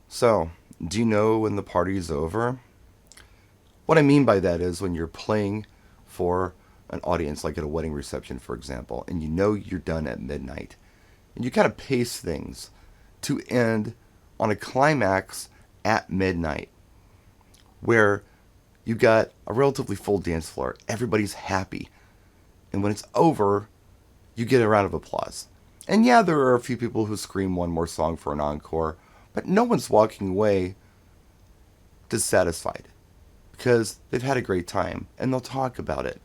So, do you know when the party's over? What I mean by that is when you're playing for an audience, like at a wedding reception, for example, and you know you're done at midnight, and you kind of pace things to end on a climax at midnight where you got a relatively full dance floor, everybody's happy, and when it's over, you get a round of applause. And yeah, there are a few people who scream one more song for an encore, but no one's walking away dissatisfied because they've had a great time and they'll talk about it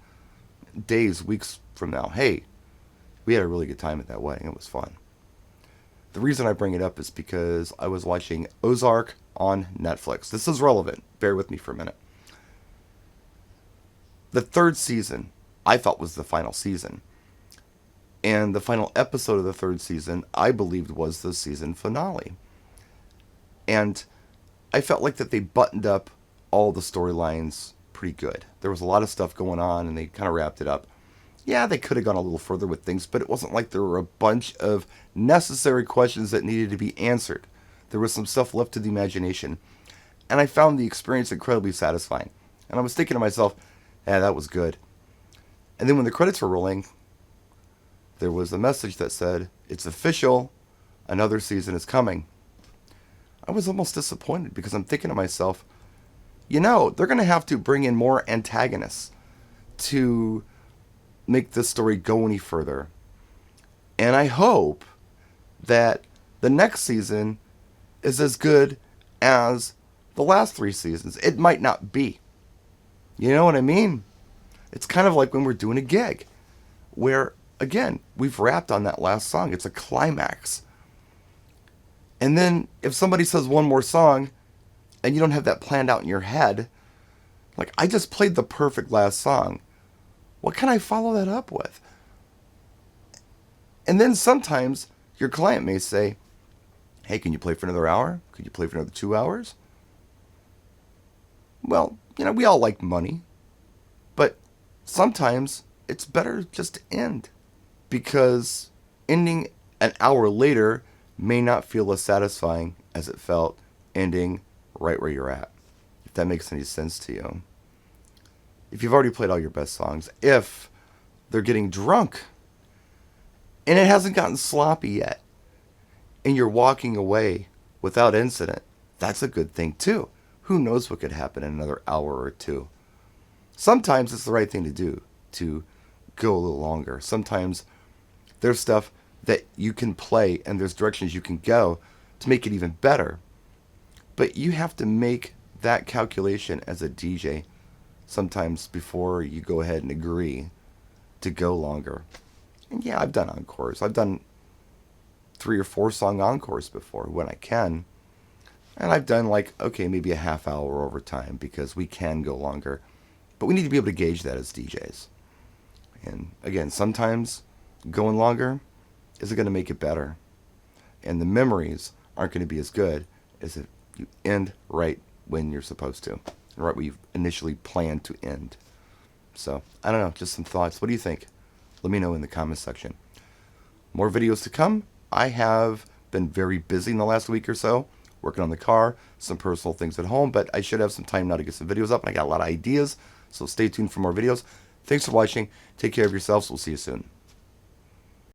days, weeks from now. Hey, we had a really good time at that wedding. It was fun. The reason I bring it up is because I was watching Ozark on Netflix. This is relevant. Bear with me for a minute. The third season, I thought was the final season. And the final episode of the third season, I believed was the season finale. And I felt like that they buttoned up all the storylines pretty good. There was a lot of stuff going on and they kind of wrapped it up. Yeah, they could have gone a little further with things, but it wasn't like there were a bunch of necessary questions that needed to be answered. There was some stuff left to the imagination. And I found the experience incredibly satisfying. And I was thinking to myself, yeah, that was good. And then when the credits were rolling, there was a message that said, it's official, another season is coming. I was almost disappointed because I'm thinking to myself, they're going to have to bring in more antagonists to make this story go any further. And I hope that the next season is as good as the last three seasons. It might not be. You know what I mean? It's kind of like when we're doing a gig where, again, we've wrapped on that last song. It's a climax. And then if somebody says one more song and you don't have that planned out in your head, like, I just played the perfect last song. What can I follow that up with? And then sometimes your client may say, hey, can you play for another hour? Could you play for another 2 hours? Well, we all like money, but sometimes it's better just to end because ending an hour later may not feel as satisfying as it felt ending right where you're at, if that makes any sense to you. If you've already played all your best songs, if they're getting drunk and it hasn't gotten sloppy yet, and you're walking away without incident, that's a good thing too. Who knows what could happen in another hour or two? Sometimes it's the right thing to do to go a little longer. Sometimes there's stuff that you can play and there's directions you can go to make it even better. But you have to make that calculation as a DJ sometimes before you go ahead and agree to go longer. And yeah, I've done encores. I've done 3 or 4 song encores before when I can. And I've done maybe a half hour over time because we can go longer. But we need to be able to gauge that as DJs. And again, sometimes going longer isn't going to make it better. And the memories aren't going to be as good as if you end right when you're supposed to. Right where you initially planned to end. So, I don't know, just some thoughts. What do you think? Let me know in the comments section. More videos to come. I have been very busy in the last week or so, working on the car, some personal things at home, but I should have some time now to get some videos up, and I got a lot of ideas, so stay tuned for more videos. Thanks for watching. Take care of yourselves. We'll see you soon.